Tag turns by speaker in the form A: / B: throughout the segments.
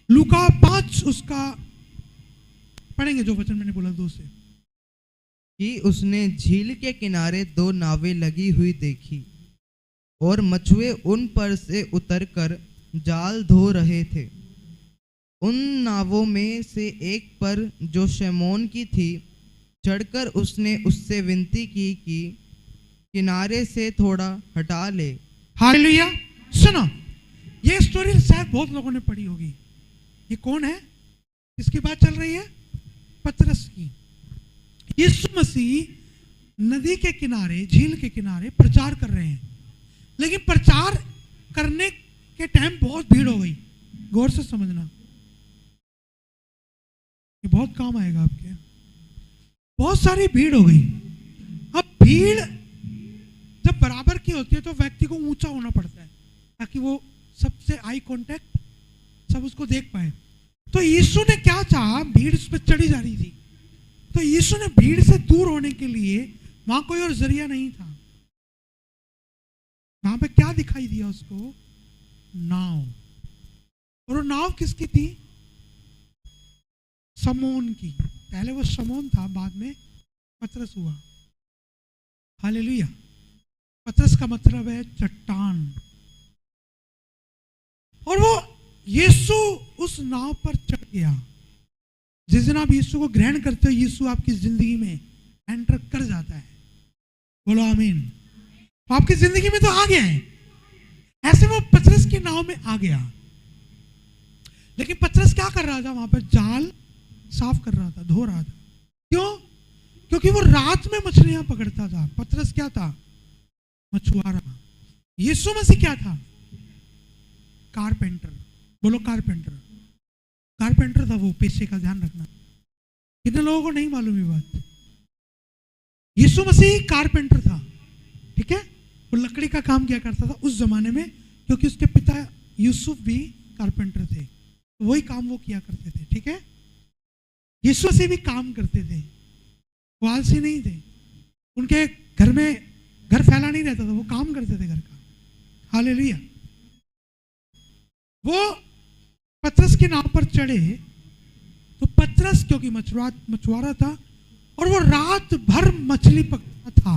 A: लूका 5 उसका पढ़ेंगे जो वचन मैंने बोला 2 से।
B: कि उसने झील के किनारे 2 नावें लगी हुई देखी और मछुए उन पर से उतरकर जाल धो रहे थे। उन नावों में से एक पर जो शमौन की थी चढ़कर उसने उससे विनती की कि किनारे से थोड़ा हटा ले।
A: हालेलुया। सुनो, ये स्टोरी शायद बहुत लोगों ने पढ़ी होगी। ये कौन है, किसकी बात चल रही है? पतरस की। यीशु मसीह नदी के किनारे, झील के किनारे प्रचार कर रहे हैं, लेकिन प्रचार करने के टाइम बहुत भीड़ हो गई। गौर से समझना, ये बहुत काम आएगा आपके। बहुत सारी भीड़ हो गई। अब भीड़ जब बराबर की होती है तो व्यक्ति को ऊंचा होना पड़ता है ताकि वो सबसे आई कांटेक्ट, सब उसको देख पाए। तो यीशु ने क्या चाहा, भीड़ उस पर चढ़ी जा रही थी, तो यीशु ने भीड़ से दूर होने के लिए, वहां कोई और जरिया नहीं था, वहां पे क्या दिखाई दिया उसको? नाव। और वो नाव किसकी थी? शमौन की। पहले वो शमौन था, बाद में पतरस हुआ। हालेलुया। पतरस का मतलब है चट्टान। और वो यीशु उस नाव पर चढ़ गया। जिस दिन आप यीशु को ग्रहण करते हो, यीशु आपकी जिंदगी में एंटर कर जाता है। बोलो आमीन। आपकी जिंदगी में तो आ गया है। ऐसे वो पतरस की नाव में आ गया, लेकिन पतरस क्या कर रहा था? वहां पर जाल साफ कर रहा था, धो रहा था। क्यों? क्योंकि वो रात में मछलियां पकड़ता था। पतरस क्या था? मछुआरा। यीशु मसीह क्या था? कारपेंटर। बोलो कारपेंटर। कारपेंटर था वो, पेशे का ध्यान रखना। कितने लोगों को नहीं मालूम ये बात? यीशु मसीह कारपेंटर था, ठीक है। वो लकड़ी का काम किया करता था उस जमाने में, क्योंकि उसके पिता यूसुफ भी कारपेंटर थे, तो वही काम वो किया करते थे, ठीक है। यीशु मसीह भी काम करते थे, वो आलसी नहीं थे। उनके घर में घर फैला नहीं रहता था, वो काम करते थे घर का। हालेलुया। वो पतरस की नाव पर चढ़े, तो पतरस क्योंकि मछुआरा था और वो रात भर मछली पकड़ता था,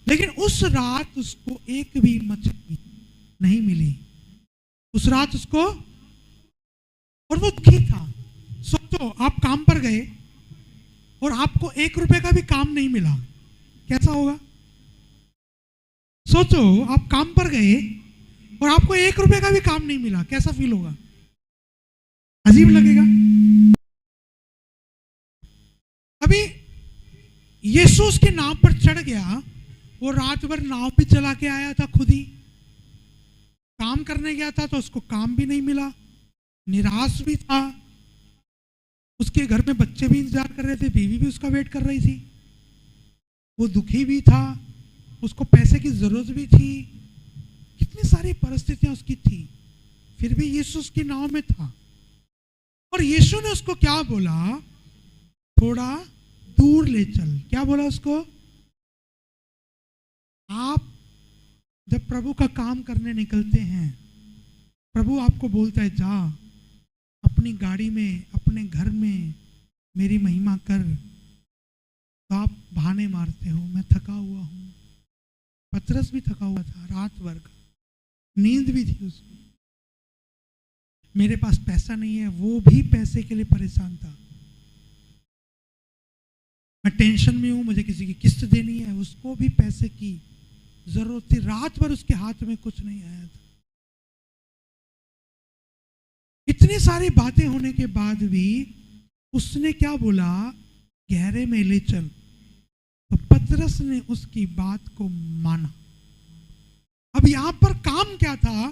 A: लेकिन उस रात उसको एक भी मछली नहीं मिली उस रात उसको। और वो दुखी था। सोचो, आप काम पर गए और आपको 1 रुपए का भी काम नहीं मिला, कैसा होगा? सोचो, आप काम पर गए और आपको 1 रुपए का भी काम नहीं मिला, कैसा फील होगा? अजीब लगेगा। अभी यीशु उसकी नाव पर चढ़ गया, वो रात भर नाव भी चला के आया था, खुद ही काम करने गया था, तो उसको काम भी नहीं मिला, निराश भी था। उसके घर में बच्चे भी इंतजार कर रहे थे, बीवी भी उसका वेट कर रही थी, वो दुखी भी था, उसको पैसे की जरूरत भी थी, कितनी सारी परिस्थितियां उसकी थी, फिर भी यीशु उसकी नाव में था। और यीशु ने उसको क्या बोला? थोड़ा दूर ले चल। क्या बोला उसको? आप जब प्रभु का काम करने निकलते हैं, प्रभु आपको बोलता है जा अपनी गाड़ी में, अपने घर में मेरी महिमा कर, तो आप बहाने मारते हो, मैं थका हुआ हूं। पतरस भी थका हुआ था, रात भर का नींद भी थी उसको, मेरे पास पैसा नहीं है, वो भी पैसे के लिए परेशान था। मैं टेंशन में हूं, मुझे किसी की किस्त देनी है, उसको भी पैसे की जरूरत थी। रात भर उसके हाथ में कुछ नहीं आया था। इतनी सारी बातें होने के बाद भी उसने क्या बोला? गहरे में ले चल। तो पतरस ने उसकी बात को माना। अब यहां पर काम क्या था?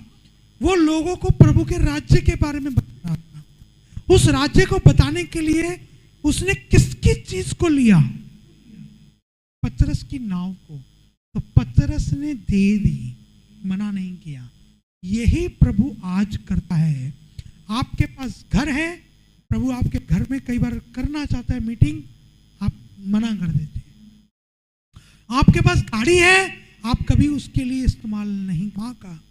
A: वो लोगों को प्रभु के राज्य के बारे में बता रहा था। उस राज्य को बताने के लिए उसने किसकी चीज को लिया? पतरस की नाव को। तो पतरस ने दे दी, मना नहीं किया। यही प्रभु आज करता है। आपके पास घर है, प्रभु आपके घर में कई बार करना चाहता है मीटिंग, आप मना कर देते हैं। आपके पास गाड़ी है, आप कभी उसके लिए इस्तेमाल नहीं, वहां का